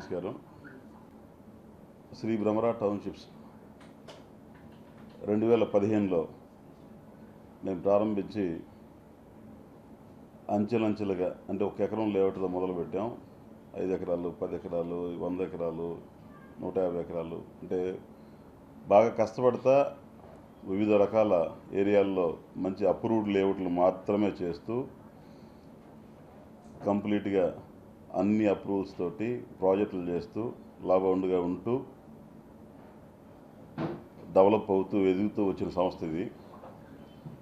నమస్కారం. శ్రీ భ్రమరా టౌన్షిప్స్ 2015లో నేను ప్రారంభించి అంచెలంచెలుగా అంటే 1 ఎకరం లేఅవుట్తో మొదలుపెట్టాం. 5 ఎకరాలు, 10 ఎకరాలు, 100 ఎకరాలు, 150 ఎకరాలు, అంటే బాగా కష్టపడతా వివిధ రకాల ఏరియాల్లో మంచి అప్రూవ్డ్ లేఅవుట్లు మాత్రమే చేస్తూ కంప్లీట్గా అన్ని అప్రూవల్స్ తోటి ప్రాజెక్టులు చేస్తూ లాభవండుగా ఉంటూ డెవలప్ అవుతూ ఎదుగుతూ వచ్చిన సంస్థ ఇది.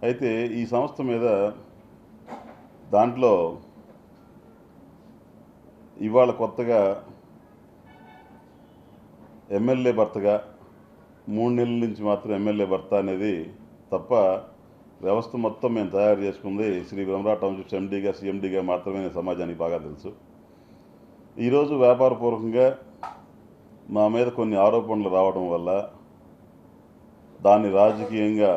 అయితే ఈ సంస్థ మీద దాంట్లో ఇవాళ కొత్తగా ఎమ్మెల్యే భర్తగా 3 నెలల నుంచి మాత్రం ఎమ్మెల్యే భర్త అనేది తప్ప వ్యవస్థ మొత్తం మేము తయారు చేసుకుంది శ్రీ భ్రమరా టౌన్షిప్స్ ఎండీగా సీఎండీగా మాత్రమే సమాజానికి బాగా తెలుసు. ఈరోజు వ్యాపారపూర్వకంగా మా మీద కొన్ని ఆరోపణలు రావడం వల్ల దాన్ని రాజకీయంగా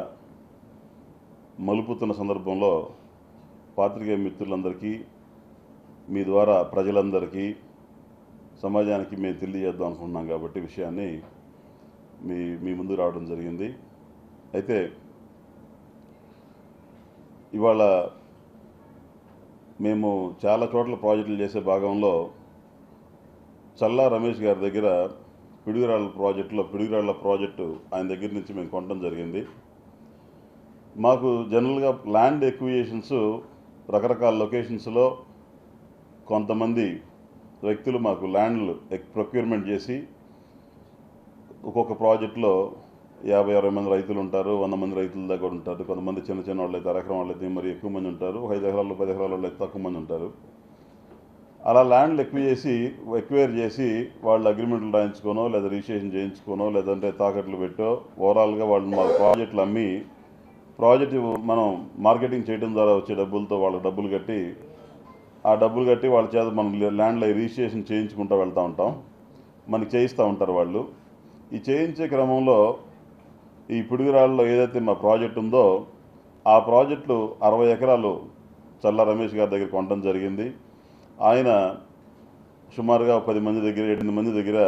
మలుపుతున్న సందర్భంలో పాత్రికేయ మిత్రులందరికీ మీ ద్వారా ప్రజలందరికీ సమాజానికి మేము తెలియజేద్దాం అనుకుంటున్నాం కాబట్టి విషయాన్ని మీ ముందు రావడం జరిగింది. అయితే ఇవాళ మేము చాలా చోట్ల ప్రాజెక్టులు చేసే భాగంలో చల్లా రమేష్ గారి దగ్గర పిడుగురాళ్ల ప్రాజెక్టు ఆయన దగ్గర నుంచి మేము కొనడం జరిగింది. మాకు జనరల్గా ల్యాండ్ ఎక్విజిషన్స్ రకరకాల లొకేషన్స్లో కొంతమంది వ్యక్తులు మాకు ల్యాండ్లు ప్రొక్యూర్మెంట్ చేసి ఒక్కొక్క ప్రాజెక్టులో 50-60 మంది రైతులు ఉంటారు, 100 మంది రైతుల దగ్గర ఉంటారు. కొంతమంది చిన్న వాళ్ళు అయితే అరెకరం వాళ్ళు అయితే మరి ఎక్కువ మంది ఉంటారు, 5 ఎకరాలు 10 ఎకరాల వాళ్ళు అయితే తక్కువ మంది ఉంటారు. అలా ల్యాండ్లు ఎక్వైర్ చేసి వాళ్ళు అగ్రిమెంట్లు రాయించుకోనో లేదా రిజిస్ట్రేషన్ చేయించుకోనో లేదంటే తాకట్లు పెట్టో ఓవరాల్గా వాళ్ళు మా ప్రాజెక్టులు అమ్మి ప్రాజెక్టు మనం మార్కెటింగ్ చేయడం ద్వారా వచ్చే డబ్బులతో వాళ్ళకి డబ్బులు కట్టి వాళ్ళ చేత మనం ల్యాండ్లో రిజిస్ట్రేషన్ చేయించుకుంటూ వెళ్తూ ఉంటాం. మనకి చేయిస్తూ ఉంటారు వాళ్ళు. ఈ చేయించే క్రమంలో ఈ పిడుగురాళ్ళలో ఏదైతే మా ప్రాజెక్ట్ ఉందో ఆ ప్రాజెక్టులు 60 ఎకరాలు చల్లా రమేష్ గారి దగ్గర కొనడం జరిగింది. ఆయన సుమారుగా 10 మంది దగ్గర 8 మంది దగ్గర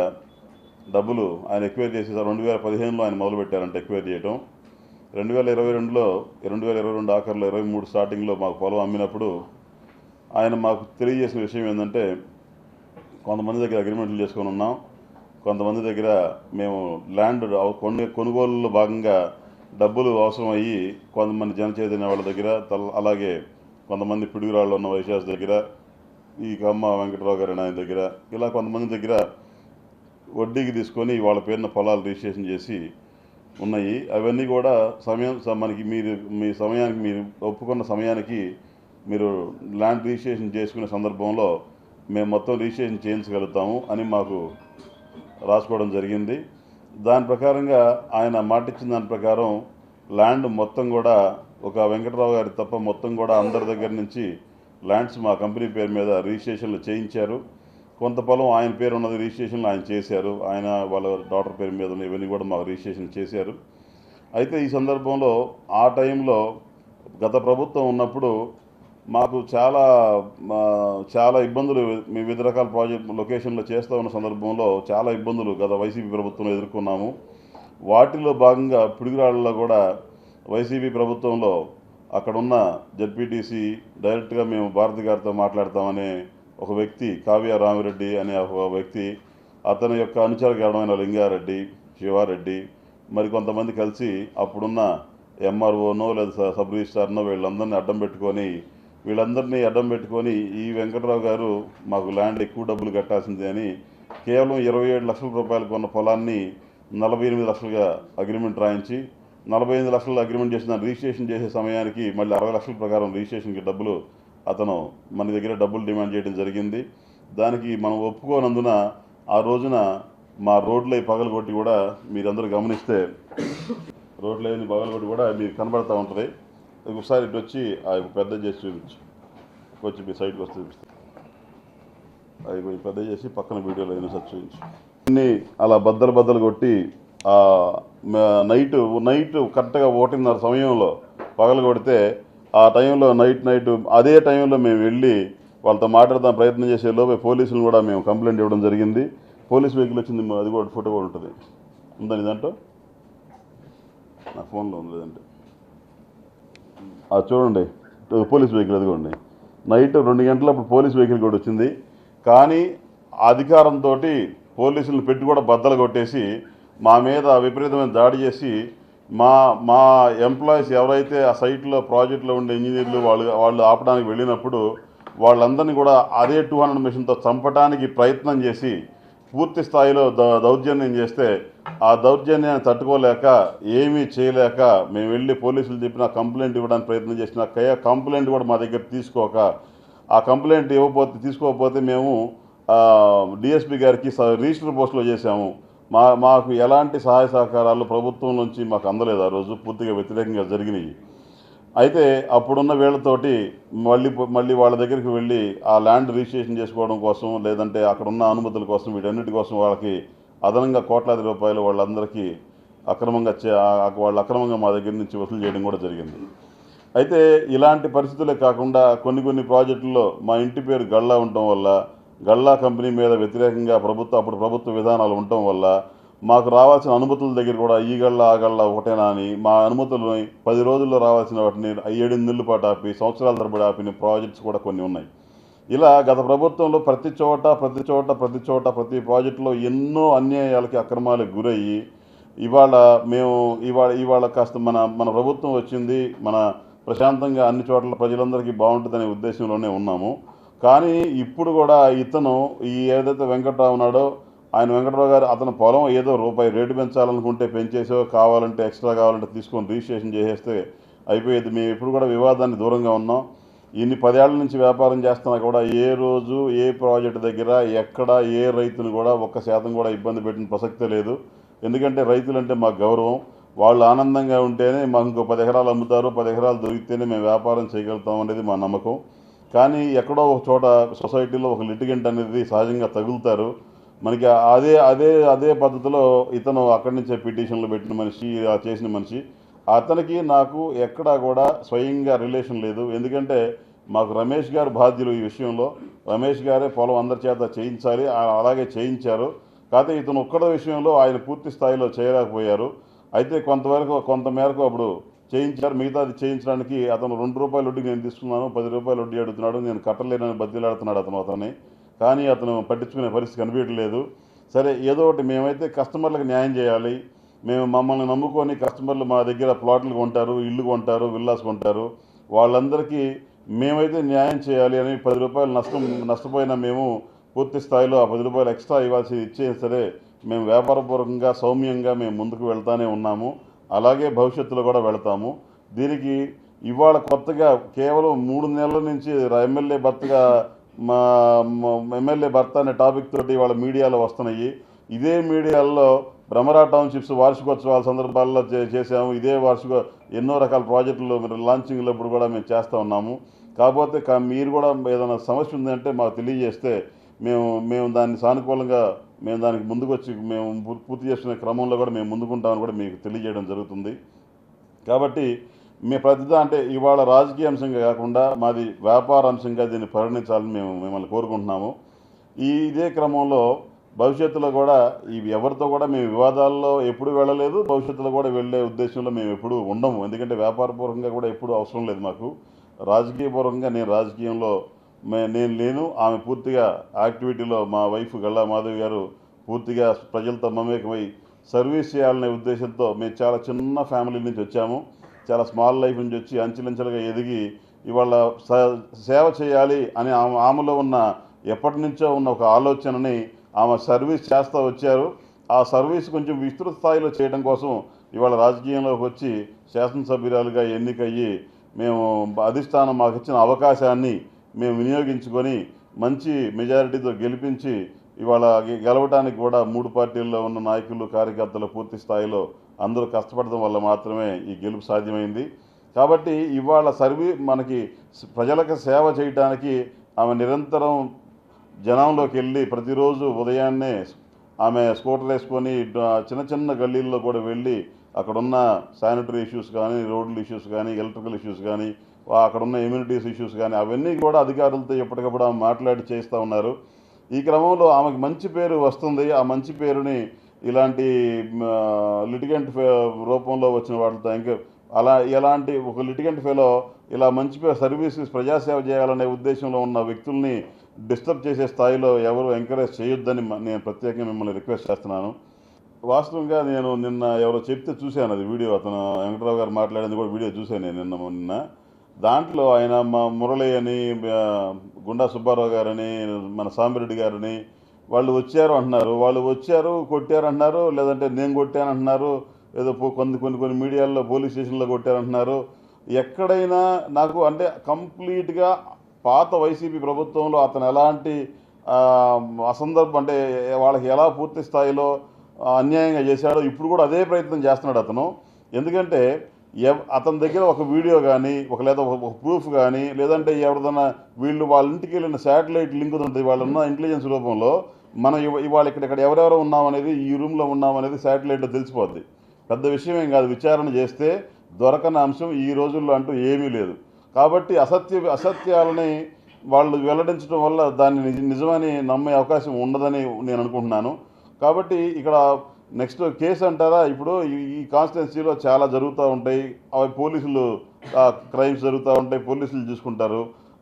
డబ్బులు ఆయన ఎక్వైర్ చేసేసారు. 2015లో ఆయన మొదలుపెట్టారంటే ఎక్వైర్ చేయడం. 2022 ఆఖరిలో 23 స్టార్టింగ్లో మాకు పొలం అమ్మినప్పుడు ఆయన మాకు తెలియజేసిన విషయం ఏంటంటే కొంతమంది దగ్గర అగ్రిమెంట్లు చేసుకొని ఉన్నాం, కొంతమంది దగ్గర మేము ల్యాండ్ కొనుగోలులో భాగంగా డబ్బులు అవసరం అయ్యి కొంతమంది జనచైతన్య వాళ్ళ దగ్గర అలాగే కొంతమంది పిడుగురాళ్ళు ఉన్న వైశాస్ దగ్గర ఈ కమ్మ వెంకటరావు గారి ఆయన దగ్గర ఇలా కొంతమంది దగ్గర వడ్డీకి తీసుకొని వాళ్ళ పేరున పొలాలు రిజిస్ట్రేషన్ చేసి ఉన్నాయి. అవన్నీ కూడా మనకి మీ సమయానికి మీరు ఒప్పుకున్న సమయానికి మీరు ల్యాండ్ రిజిస్ట్రేషన్ చేసుకునే సందర్భంలో మేము మొత్తం రిజిస్ట్రేషన్ చేయించగలుగుతాము అని మాకు రాసుకోవడం జరిగింది. దాని ప్రకారంగా ఆయన మాటిచ్చిన దాని ప్రకారం ల్యాండ్ మొత్తం కూడా ఒక వెంకటరావు గారి తప్ప మొత్తం కూడా అందరి దగ్గర నుంచి ల్యాండ్స్ మా కంపెనీ పేరు మీద రిజిస్ట్రేషన్లు చేయించారు. కొంత పొలం ఆయన పేరు ఉన్నది రిజిస్ట్రేషన్లు ఆయన చేశారు, ఆయన వాళ్ళ డాటర్ పేరు మీద ఇవన్నీ కూడా మాకు రిజిస్ట్రేషన్ చేశారు. అయితే ఈ సందర్భంలో ఆ టైంలో గత ప్రభుత్వం ఉన్నప్పుడు మాకు చాలా ఇబ్బందులు వివిధ రకాల ప్రాజెక్ట్ లొకేషన్లో చేస్తూ ఉన్న సందర్భంలో చాలా ఇబ్బందులు గత వైసీపీ ప్రభుత్వంలో ఎదుర్కొన్నాము. వాటిలో భాగంగా పిడుగురాళ్ళలో కూడా వైసీపీ ప్రభుత్వంలో అక్కడున్న జెడ్పీటీసీ డైరెక్ట్గా మేము భారతి గారితో మాట్లాడతామనే ఒక వ్యక్తి కావ్య రామిరెడ్డి అనే ఒక వ్యక్తి, అతని యొక్క అనుచరగణమైన లింగారెడ్డి, శివారెడ్డి మరి కొంతమంది కలిసి అప్పుడున్న ఎంఆర్ఓనో లేదా సబ్ రిజిస్ట్రార్నో వీళ్ళందరినీ అడ్డం పెట్టుకొని ఈ వెంకటరావు గారు మాకు ల్యాండ్ ఎక్కువ డబ్బులు కట్టాల్సిందే అని కేవలం 27 లక్షల రూపాయలు కొన్న పొలాన్ని 48 లక్షలుగా అగ్రిమెంట్ రాయించి 45 లక్షల అగ్రిమెంట్ చేసిన రిజిస్ట్రేషన్ చేసే సమయానికి మళ్ళీ 60 లక్షల ప్రకారం రిజిస్ట్రేషన్కి డబ్బులు అతను మన దగ్గర డబ్బులు డిమాండ్ చేయడం జరిగింది. దానికి మనం ఒప్పుకోనందున ఆ రోజున మా రోడ్లై పగలగొట్టి కూడా మీరందరూ గమనిస్తే రోడ్లైని పగలగొట్టి కూడా మీకు కనబడుతూ ఉంటుంది. ఒకసారి ఇటు వచ్చి ఆ పెద్ద చేసి చూపించు, కొంచెం మీ సైడ్కి వస్తే చూపిస్తాను. అవి కొంచెం పెద్ద చేసి పక్కన వీడియోలో అయినా సార్ చూపించు. అన్నీ అలా బద్దలు కొట్టి నైట్ కరెక్ట్గా 1:30 సమయంలో పగలగొడితే ఆ టైంలో నైట్ అదే టైంలో మేము వెళ్ళి వాళ్ళతో మాట్లాడదాం ప్రయత్నం చేసే లోపే పోలీసులు కూడా మేము కంప్లైంట్ ఇవ్వడం జరిగింది. పోలీస్ వెహికల్ వచ్చింది, అది కూడా ఫోటో కూడా ఉంటుంది. ఉందని దాంట్లో నా ఫోన్లో ఉంది లేదంటే అది చూడండి, పోలీస్ వెహికల్ అది కూడా నైట్ 2 గంటలప్పుడు పోలీస్ వెహికల్ కూడా వచ్చింది. కానీ అధికారంతో పోలీసులను పెట్టి కూడా బద్దలు కొట్టేసి మా మీద విపరీతమైన దాడి చేసి మా మా ఎంప్లాయీస్ ఎవరైతే ఆ సైట్లో ప్రాజెక్టులో ఉండే ఇంజనీర్లు వాళ్ళు ఆపడానికి వెళ్ళినప్పుడు వాళ్ళందరినీ కూడా అదే 200 మిషన్తో చంపడానికి ప్రయత్నం చేసి పూర్తి స్థాయిలో దౌర్జన్యం చేస్తే ఆ దౌర్జన్యాన్ని తట్టుకోలేక ఏమీ చేయలేక మేము వెళ్ళి పోలీసులు చెప్పిన కంప్లైంట్ ఇవ్వడానికి ప్రయత్నం చేసిన కంప్లైంట్ కూడా మా దగ్గర తీసుకోక ఆ కంప్లైంట్ తీసుకోకపోతే మేము డిఎస్పీ గారికి రిజిస్టర్ పోస్టులో చేశాము. మాకు ఎలాంటి సహాయ సహకారాలు ప్రభుత్వం నుంచి మాకు అందలేదు. ఆ రోజు పూర్తిగా వ్యతిరేకంగా జరిగినాయి. అయితే అప్పుడున్న వీళ్ళతోటి మళ్ళీ వాళ్ళ దగ్గరికి వెళ్ళి ఆ ల్యాండ్ రిజిస్ట్రేషన్ చేసుకోవడం కోసం, లేదంటే అక్కడ ఉన్న అనుమతుల కోసం, వీటన్నిటి కోసం వాళ్ళకి అదనంగా కోట్లాది రూపాయలు వాళ్ళందరికీ అక్రమంగా మా దగ్గర నుంచి వసూలు చేయడం కూడా జరిగింది. అయితే ఇలాంటి పరిస్థితులే కాకుండా కొన్ని ప్రాజెక్టుల్లో మా ఇంటి పేరు గళ్ళా ఉండటం వల్ల, గళ్ళా కంపెనీ మీద వ్యతిరేకంగా అప్పుడు ప్రభుత్వ విధానాలు ఉండటం వల్ల మాకు రావాల్సిన అనుమతుల దగ్గర కూడా ఈ గళ్ళా ఆ గళ్ళా ఒకటేనా అని మా అనుమతులని 10 రోజుల్లో రావాల్సిన వాటిని 7 నెలల పాటు ఆపి, సంవత్సరాల తరబడి ఆపిన ప్రాజెక్ట్స్ కూడా కొన్ని ఉన్నాయి. ఇలా గత ప్రభుత్వంలో ప్రతి చోట ప్రతి ప్రాజెక్టులో ఎన్నో అన్యాయాలకి, అక్రమాలకు గురయ్యి ఇవాళ కాస్త మన ప్రభుత్వం వచ్చింది, మన ప్రశాంతంగా అన్ని చోట్ల ప్రజలందరికీ బాగుంటుందనే ఉద్దేశంలోనే ఉన్నాము. కానీ ఇప్పుడు కూడా ఇతను ఏదైతే వెంకట్రావు ఉన్నాడో వెంకట్రావు గారు అతని పొలం ఏదో రూపాయి రేటు పెంచాలనుకుంటే పెంచేసో, కావాలంటే ఎక్స్ట్రా కావాలంటే తీసుకొని రిజిస్ట్రేషన్ చేసేస్తే అయిపోయేది. మేము ఇప్పుడు కూడా వివాదాన్ని దూరంగా ఉన్నాం. ఇన్ని 10 ఏళ్ల నుంచి వ్యాపారం చేస్తున్నా కూడా ఏ రోజు ఏ ప్రాజెక్టు దగ్గర ఎక్కడ ఏ రైతును కూడా 1% కూడా ఇబ్బంది పెట్టిన ప్రసక్తే లేదు. ఎందుకంటే రైతులంటే మాకు గౌరవం. వాళ్ళు ఆనందంగా ఉంటేనే మాకు ఇంకో 10 ఎకరాలు అమ్ముతారు, 10 ఎకరాలు దొరికితేనే మేము వ్యాపారం చేయగలుగుతాం అనేది మా నమ్మకం. కానీ ఎక్కడో ఒక చోట సొసైటీలో ఒక లిటిగెంట్ అనేది సహజంగా తగులుతారు మనకి. అదే పద్ధతిలో ఇతను అక్కడి నుంచే పిటిషన్లు పెట్టిన మనిషి, చేసిన మనిషి. అతనికి నాకు ఎక్కడా కూడా స్వయంగా రిలేషన్ లేదు. ఎందుకంటే మాకు రమేష్ గారు బాధ్యులు ఈ విషయంలో. రమేష్ గారే పొలం అందరి చేత చేయించాలి, అలాగే చేయించారు. కాకపోతే ఇతను ఒక్కడే విషయంలో ఆయన పూర్తి స్థాయిలో చేయలేకపోయారు. అయితే కొంతమేరకు అప్పుడు చేయించారు. మిగతాది చేయించడానికి అతను ₹2 వడ్డీకి నేను తీసుకున్నాను, ₹10 వడ్డీ అడుగుతున్నాడు, నేను కట్టలేనని బతిలాడుతున్నాడు అతన్ని. కానీ అతను పట్టించుకునే పరిస్థితి కనిపించలేదు. సరే ఏదో ఒకటి, మేమైతే కస్టమర్లకు న్యాయం చేయాలి. మమ్మల్ని నమ్ముకొని కస్టమర్లు మా దగ్గర ప్లాట్లు కొంటారు, ఇల్లు కొంటారు, విల్లాస్ కొంటారు. వాళ్ళందరికీ మేమైతే న్యాయం చేయాలి అని ₹10 నష్టపోయినా మేము పూర్తి స్థాయిలో ఆ ₹10 ఎక్స్ట్రా ఇచ్చేది సరే మేము వ్యాపారపూర్వకంగా సౌమ్యంగా మేము ముందుకు వెళ్తానే ఉన్నాము. అలాగే భవిష్యత్తులో కూడా వెళతాము. దీనికి ఇవాళ కొత్తగా కేవలం 3 నెలల నుంచి ఎమ్మెల్యే భర్త అనే టాపిక్ తోటి ఇవాళ మీడియాలో వస్తున్నాయి. ఇదే మీడియాలో భ్రమరా టౌన్షిప్స్ వార్షికోత్సవాల సందర్భాల్లో చేసాము. ఇదే ఎన్నో రకాల ప్రాజెక్టులు లాంచింగ్లో ఇప్పుడు కూడా మేము చేస్తూ ఉన్నాము. కాకపోతే మీరు కూడా ఏదైనా సమస్య ఉందంటే మాకు తెలియజేస్తే మేము దాన్ని సానుకూలంగా దానికి ముందుకొచ్చి మేము పూర్తి చేసుకునే క్రమంలో కూడా మేము ముందుకుంటామని కూడా మీకు తెలియజేయడం జరుగుతుంది. కాబట్టి ప్రతిదా అంటే ఇవాళ రాజకీయ అంశంగా కాకుండా మాది వ్యాపార అంశంగా దీన్ని పరిగణించాలని మేము మిమ్మల్ని కోరుకుంటున్నాము. ఇదే క్రమంలో భవిష్యత్తులో కూడా ఎవరితో కూడా మేము వివాదాల్లో ఎప్పుడు వెళ్ళలేదు, భవిష్యత్తులో కూడా వెళ్ళే ఉద్దేశంలో మేము ఎప్పుడూ ఉండము. ఎందుకంటే వ్యాపారపూర్వకంగా కూడా ఎప్పుడూ అవసరం లేదు మాకు. రాజకీయపూర్వకంగా నేను రాజకీయంలో నేను లేను. ఆమె పూర్తిగా యాక్టివిటీలో మా వైఫ్ గళ్ళా మాధవి గారు పూర్తిగా ప్రజలతో మమేకమై సర్వీస్ చేయాలనే ఉద్దేశంతో మేము చాలా చిన్న ఫ్యామిలీ నుంచి వచ్చాము. చాలా స్మాల్ లైఫ్ నుంచి వచ్చి అంచెలంచెలుగా ఎదిగి ఇవాళ సేవ చేయాలి అని ఆమెలో ఉన్న ఎప్పటి నుంచో ఉన్న ఒక ఆలోచనని ఆమె సర్వీస్ చేస్తూ వచ్చారు. ఆ సర్వీస్ కొంచెం విస్తృత స్థాయిలో చేయడం కోసం ఇవాళ రాజకీయంలోకి వచ్చి శాసనసభ్యురాలుగా ఎన్నికయ్యి మేము అధిష్టానం మాకు ఇచ్చిన అవకాశాన్ని మేము వినియోగించుకొని మంచి మెజారిటీతో గెలిపించి ఇవాళ గెలవడానికి కూడా 3 పార్టీల్లో ఉన్న నాయకులు, కార్యకర్తలు పూర్తి స్థాయిలో అందరూ కష్టపడడం వల్ల మాత్రమే ఈ గెలుపు సాధ్యమైంది. కాబట్టి ఇవాళ మనకి ప్రజలకు సేవ చేయడానికి ఆమె నిరంతరం జనంలోకి వెళ్ళి ప్రతిరోజు ఉదయాన్నే ఆమె స్కూటర్ వేసుకొని చిన్న గల్లీల్లో కూడా వెళ్ళి అక్కడున్న శానిటరీ ఇష్యూస్ కానీ, రోడ్ల ఇష్యూస్ కానీ, ఎలక్ట్రికల్ ఇష్యూస్ కానీ, అక్కడున్న ఇమ్యూనిటీస్ ఇష్యూస్ కానీ అవన్నీ కూడా అధికారులతో ఎప్పటికప్పుడు మాట్లాడి చేస్తూ ఉన్నారు. ఈ క్రమంలో ఆమెకు మంచి పేరు వస్తుంది. ఆ మంచి పేరుని ఇలాంటి లిటిగెంట్ రూపంలో వచ్చిన వాటితో ఇంకా ఎలాంటి ఒక లిటిగెంట్ ఫెలో ఇలా మంచి పేరు సర్వీసెస్ ప్రజాసేవ చేయాలనే ఉద్దేశంలో ఉన్న వ్యక్తుల్ని డిస్టర్బ్ చేసే స్థాయిలో ఎవరు ఎంకరేజ్ చేయొద్దని నేను ప్రత్యేకంగా మిమ్మల్ని రిక్వెస్ట్ చేస్తున్నాను. వాస్తవంగా నేను నిన్న ఎవరో చెప్తే చూశాను అది వీడియో, అతను వెంకటరావు గారు మాట్లాడింది కూడా వీడియో చూశాను నేను నిన్న. దాంట్లో ఆయన మా మురళి అని, గుండా సుబ్బారావు గారని, మన సాంబిరెడ్డి గారని వాళ్ళు వచ్చారు అంటున్నారు. వాళ్ళు వచ్చారు కొట్టారు అంటున్నారు, లేదంటే నేను కొట్టాను అంటున్నారు, ఏదో కొన్ని మీడియాల్లో పోలీస్ స్టేషన్లో కొట్టారంటున్నారు. ఎక్కడైనా నాకు అంటే కంప్లీట్గా పాత వైసీపీ ప్రభుత్వంలో అతను ఎలాంటి అసందర్భం అంటే వాళ్ళకి ఎలా పూర్తి స్థాయిలో అన్యాయంగా చేశాడో ఇప్పుడు కూడా అదే ప్రయత్నం చేస్తున్నాడు అతను. ఎందుకంటే అతని దగ్గర ఒక వీడియో కానీ లేదా ఒక ప్రూఫ్ కానీ, లేదంటే ఎవరిదైనా వాళ్ళ ఇంటికి వెళ్ళిన శాటిలైట్ లింక్ ఉంటుంది వాళ్ళున్న ఇంటెలిజెన్స్ రూపంలో, మనం ఇవాళ ఇక్కడ ఎవరెవరు ఉన్నామనేది, ఈ రూమ్లో ఉన్నామనేది శాటిలైట్లో తెలిసిపోద్ది. పెద్ద విషయం ఏం కాదు. విచారణ చేస్తే దొరకని అంశం ఈ రోజుల్లో అంటూ ఏమీ లేదు. కాబట్టి అసత్యాలని వాళ్ళు వెల్లడించడం వల్ల దాన్ని నిజమని నమ్మే అవకాశం ఉండదని నేను అనుకుంటున్నాను. కాబట్టి ఇక్కడ నెక్స్ట్ కేసు అంటారా, ఇప్పుడు ఈ కాన్స్టిట్యున్సీలో చాలా జరుగుతూ ఉంటాయి. అవి పోలీసులు క్రైమ్స్ జరుగుతూ ఉంటాయి, పోలీసులు చూసుకుంటారు.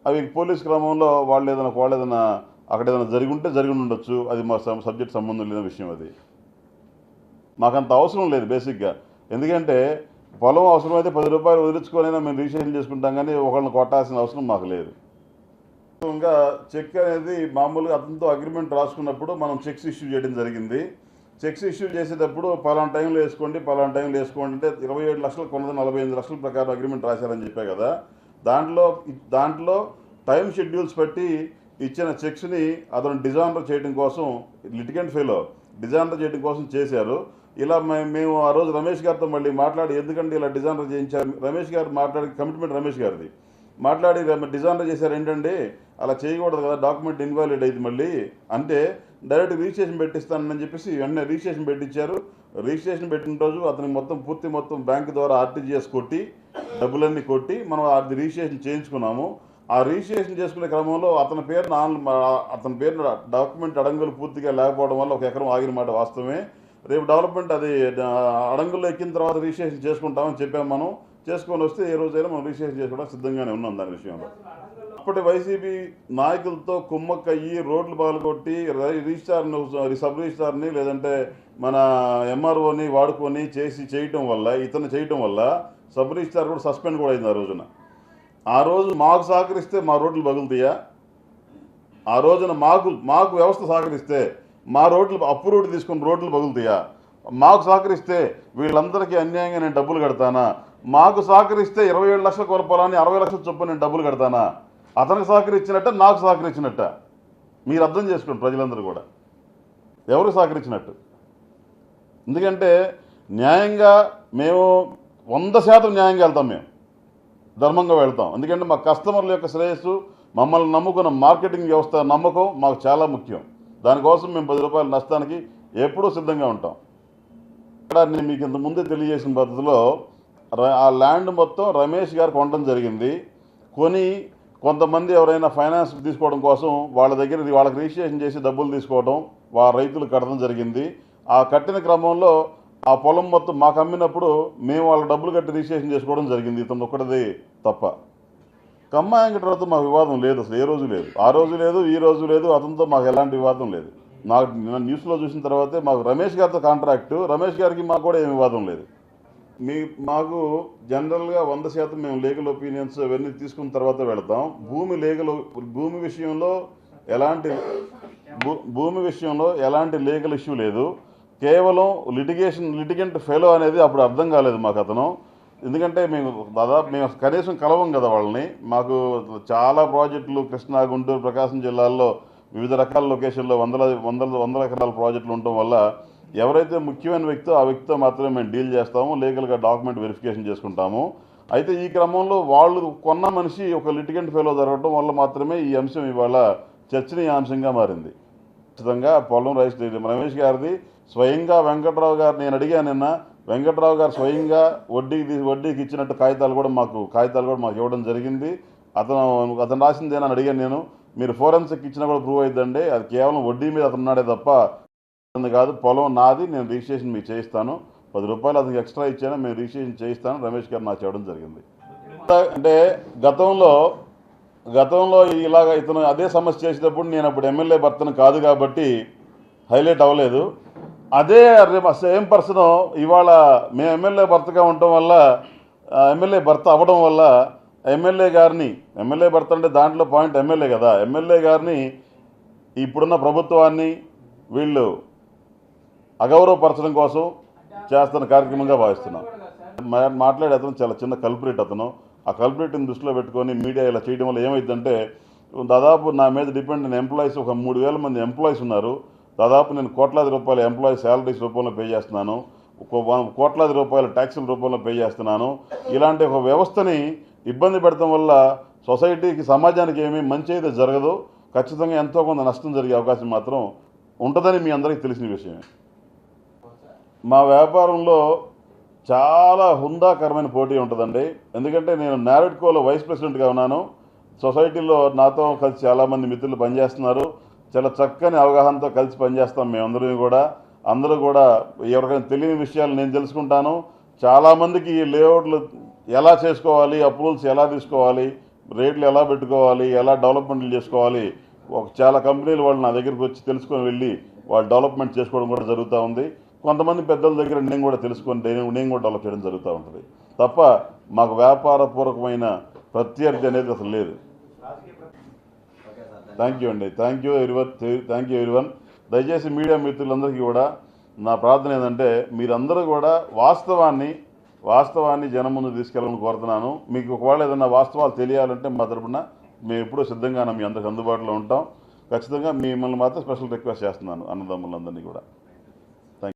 అవి పోలీస్ క్రమంలో వాళ్ళు ఏదైనా అక్కడ ఏదైనా జరిగి ఉండొచ్చు. అది మా సబ్జెక్ట్ సంబంధం లేని విషయం. అది మాకంత అవసరం లేదు బేసిక్గా. ఎందుకంటే పొలం అవసరమైతే 10 రూపాయలు వదిలించుకొనైనా మేము రిజిస్ట్రేషన్ చేసుకుంటాం, కానీ ఒకళ్ళని కొట్టాల్సిన అవసరం మాకు లేదు. ఇంకా చెక్ అనేది మామూలుగా అతనితో అగ్రిమెంట్ రాసుకున్నప్పుడు మనం చెక్స్ ఇష్యూ చేయడం జరిగింది. చెక్స్ ఇష్యూ చేసేటప్పుడు పలానా టైంలో వేసుకోండి అంటే 27 లక్షలు కొన్నది 45 లక్షల ప్రకారం అగ్రిమెంట్ రాశారని చెప్పే కదా. దాంట్లో టైం షెడ్యూల్స్ బట్టి ఇచ్చిన చెక్స్ని అతను డిజానర్ చేయడం కోసం, లిటిగెంట్ ఫెలో డిజానర్ చేయడం కోసం చేశారు. ఇలా మేము ఆ రోజు రమేష్ గారితో మళ్ళీ మాట్లాడి, ఎందుకంటే ఇలా డిజానర్ చేయించారు, రమేష్ గారు మాట్లాడి, కమిట్మెంట్ రమేష్ గారిది మాట్లాడి, డిజానర్ చేశారు ఏంటండి, అలా చేయకూడదు కదా, డాక్యుమెంట్ ఇన్వాలిడ్ అయింది మళ్ళీ అంటే డైరెక్ట్ రిజిస్ట్రేషన్ పెట్టిస్తానని చెప్పేసి వెంటనే రిజిస్ట్రేషన్ పెట్టించారు. రిజిస్ట్రేషన్ పెట్టిన రోజు అతనికి మొత్తం బ్యాంక్ ద్వారా ఆర్టీజీఎస్ కొట్టి డబ్బులన్నీ కొట్టి మనం అది రిజిస్ట్రేషన్ చేయించుకున్నాము. ఆ రిజిస్ట్రేషన్ చేసుకునే క్రమంలో అతని పేరున డాక్యుమెంట్ అడంగులు పూర్తిగా లేకపోవడం వల్ల 1 ఎకరం ఆగిన మాట వాస్తవమే. రేపు డెవలప్మెంట్ అది అడంగుల్లో ఎక్కిన తర్వాత రిజిస్ట్రేషన్ చేసుకుంటామని చెప్పాము. మనం చేసుకొని వస్తే ఏ రోజైనా మనం రిజిస్ట్రేషన్ చేసుకోవడానికి సిద్ధంగానే ఉన్నాం దాని విషయంలో. అప్పటి వైసీపీ నాయకులతో కుమ్మక్కయ్యి రోడ్లు పగలగొట్టి సబ్ రిజిస్ట్రార్ని లేదంటే మన ఎంఆర్ఓని వాడుకొని ఇతను చేయటం వల్ల సబ్ రిజిస్ట్రార్ కూడా సస్పెండ్ కూడా అయింది ఆ రోజున. ఆ రోజు మాకు సహకరిస్తే మా రోడ్లు పగులుతాయా? ఆ రోజున మాకు వ్యవస్థ సహకరిస్తే మా రోడ్లు అప్పు రోడ్లు తీసుకుని రోడ్లు పగులుతాయా? మాకు సహకరిస్తే వీళ్ళందరికీ అన్యాయంగా నేను డబ్బులు కడతానా? మాకు సహకరిస్తే 27 లక్షల కొరపాలని 60 లక్షల చొప్పున నేను డబ్బులు కడతానా? అతనికి సహకరించినట్ట, నాకు సహకరించినట్ట? మీరు అర్థం చేసుకోండి ప్రజలందరూ కూడా ఎవరికి సహకరించినట్టు. ఎందుకంటే న్యాయంగా మేము 100% న్యాయంగా వెళ్తాం, మేము ధర్మంగా వెళ్తాం. ఎందుకంటే మా కస్టమర్ల యొక్క శ్రేయస్సు, మమ్మల్ని నమ్ముకున్న మార్కెటింగ్ వ్యవస్థ నమ్మకం మాకు చాలా ముఖ్యం. దానికోసం మేము 10 రూపాయల నష్టానికి ఎప్పుడూ సిద్ధంగా ఉంటాం. ఇక్కడ నేను మీకు ఇంత ముందే తెలియజేసిన పద్ధతిలో ఆ ల్యాండ్ మొత్తం రమేష్ గారు కొనడం జరిగింది. కొంతమంది ఎవరైనా ఫైనాన్స్ తీసుకోవడం కోసం వాళ్ళకి రిజిస్ట్రేషన్ చేసి డబ్బులు తీసుకోవడం, రైతులు కట్టడం జరిగింది. ఆ కట్టిన క్రమంలో ఆ పొలం మొత్తం మాకు అమ్మినప్పుడు మేము వాళ్ళ డబ్బులు కట్టి రిజిస్ట్రేషన్ చేసుకోవడం జరిగింది. ఇతను ఒక్కటిది తప్ప. కమ్మా వెంకటరావుతో మాకు వివాదం లేదు, అసలు ఏ రోజు లేదు. ఆ రోజు లేదు, ఈ రోజు లేదు. అతనితో మాకు ఎలాంటి వివాదం లేదు. నాకు న్యూస్లో చూసిన తర్వాతే మాకు రమేష్ గారితో కాంట్రాక్టు, రమేష్ గారికి మాకు కూడా ఏం వివాదం లేదు. మాకు జనరల్గా 100% మేము లీగల్ ఒపీనియన్స్ అవన్నీ తీసుకున్న తర్వాత వెళతాం. భూమి విషయంలో ఎలాంటి లీగల్ ఇష్యూ లేదు. కేవలం లిటిగెంట్ ఫెలో అనేది అప్పుడు అర్థం కాలేదు మాకు అతను. ఎందుకంటే మేము కనీసం కలవం కదా వాళ్ళని. మాకు చాలా ప్రాజెక్టులు కృష్ణా, గుంటూరు, ప్రకాశం జిల్లాల్లో వివిధ రకాల లొకేషన్లో వందల ఎకరాల ప్రాజెక్టులు ఉండటం వల్ల ఎవరైతే ముఖ్యమైన వ్యక్తో ఆ వ్యక్తితో మాత్రమే మేము డీల్ చేస్తాము, లీగల్గా డాక్యుమెంట్ వెరిఫికేషన్ చేసుకుంటాము. అయితే ఈ క్రమంలో వాళ్ళు కొన్న మనిషి ఒక లిటిగెంట్ ఫెలో జరగడం వల్ల మాత్రమే ఈ అంశం ఇవాళ చర్చనీయాంశంగా మారింది. ఖచ్చితంగా పొలం రమేష్ గారిది స్వయంగా వెంకట్రావు గారు, నేను అడిగాను నిన్న, వెంకట్రావు గారు స్వయంగా వడ్డీకి ఇచ్చినట్టు కాగితాలు కూడా మాకు ఇవ్వడం జరిగింది. అతను రాసిందేనని అడిగాను నేను. మీరు ఫోరెన్సిక్ ఇచ్చినా కూడా ప్రూవ్ అవుతుందండి. అది కేవలం వడ్డీ మీద అతను ఉన్నాడే తప్ప కాదు. పొలం నాది, నేను రిజిస్ట్రేషన్ మీకు చేయిస్తాను, 10 రూపాయలు అతనికి ఎక్స్ట్రా ఇచ్చాను, మేము రిజిస్ట్రేషన్ చేయిస్తాను రమేష్ గారు నాకు చెప్పడం జరిగింది. అంటే గతంలో ఇలాగ ఇతను అదే సమస్య చేసేటప్పుడు నేను అప్పుడు ఎమ్మెల్యే భర్తను కాదు కాబట్టి హైలైట్ అవ్వలేదు. అదే సేమ్ పర్సన్ ఇవాళ మేము ఎమ్మెల్యే భర్తగా ఉండటం వల్ల, ఎమ్మెల్యే భర్త అవ్వడం వల్ల ఎమ్మెల్యే భర్త అంటే దాంట్లో పాయింట్ ఎమ్మెల్యే కదా, ఎమ్మెల్యే గారిని ఇప్పుడున్న ప్రభుత్వాన్ని వీళ్ళు అగౌరవపరచడం కోసం చేస్తున్న కార్యక్రమంగా భావిస్తున్నాం. మాట్లాడే అతను చాలా చిన్న కల్పరేట్. అతను ఆ కల్పరేట్ని దృష్టిలో పెట్టుకొని మీడియా ఇలా చేయడం వల్ల ఏమైందంటే, దాదాపు నా మీద డిపెండ్ అయిన ఎంప్లాయీస్ ఒక 3000 మంది ఎంప్లాయీస్ ఉన్నారు. దాదాపు నేను కోట్లాది రూపాయల ఎంప్లాయీ శాలరీస్ రూపంలో పే చేస్తున్నాను, కోట్లాది రూపాయల ట్యాక్సుల రూపంలో పే చేస్తున్నాను. ఇలాంటి ఒక వ్యవస్థని ఇబ్బంది పెడతాం వల్ల సొసైటీకి, సమాజానికి ఏమీ మంచి అయితే జరగదు. ఖచ్చితంగా ఎంతో కొంత నష్టం జరిగే అవకాశం మాత్రం ఉంటుందని మీ అందరికీ తెలిసిన విషయమే. మా వ్యాపారంలో చాలా హుందాకరమైన పోటీ ఉంటుందండి. ఎందుకంటే నేను నావిడ్కోలో వైస్ ప్రెసిడెంట్గా ఉన్నాను. సొసైటీలో నాతో కలిసి చాలామంది మిత్రులు పనిచేస్తున్నారు. చాలా చక్కని అవగాహనతో కలిసి పనిచేస్తాం మేమందరం కూడా. అందరూ కూడా ఎవరికైనా తెలియని విషయాలు నేను తెలుసుకుంటాను. చాలామందికి ఈ లేఅవుట్లు ఎలా చేసుకోవాలి, అప్రూవల్స్ ఎలా తీసుకోవాలి, రేట్లు ఎలా పెట్టుకోవాలి, ఎలా డెవలప్మెంట్లు చేసుకోవాలి, చాలా కంపెనీలు వాళ్ళు నా దగ్గరికి వచ్చి తెలుసుకొని వెళ్ళి వాళ్ళు డెవలప్మెంట్ చేసుకోవడం కూడా జరుగుతూ ఉంది. కొంతమంది పెద్దల దగ్గర నేను కూడా తెలుసుకొని నేను కూడా డెవలప్ చేయడం జరుగుతూ ఉంటుంది తప్ప మాకు వ్యాపారపూర్వకమైన ప్రత్యర్థి అనేది అసలు లేదు. థ్యాంక్ యూ అండి. Thank you everyone. దయచేసి మీడియా మిత్రులందరికీ కూడా నా ప్రార్థన ఏంటంటే, మీరందరూ కూడా వాస్తవాన్ని జనం ముందు తీసుకెళ్ళాలని కోరుతున్నాను. మీకు ఒకవేళ ఏదైనా వాస్తవాలు తెలియాలంటే మా తరపున మేము ఎప్పుడూ సిద్ధంగా మీ అందరికి అందుబాటులో ఉంటాం. ఖచ్చితంగా మిమ్మల్ని మాత్రం స్పెషల్ రిక్వెస్ట్ చేస్తున్నాను అన్నదమ్ములందరినీ కూడా.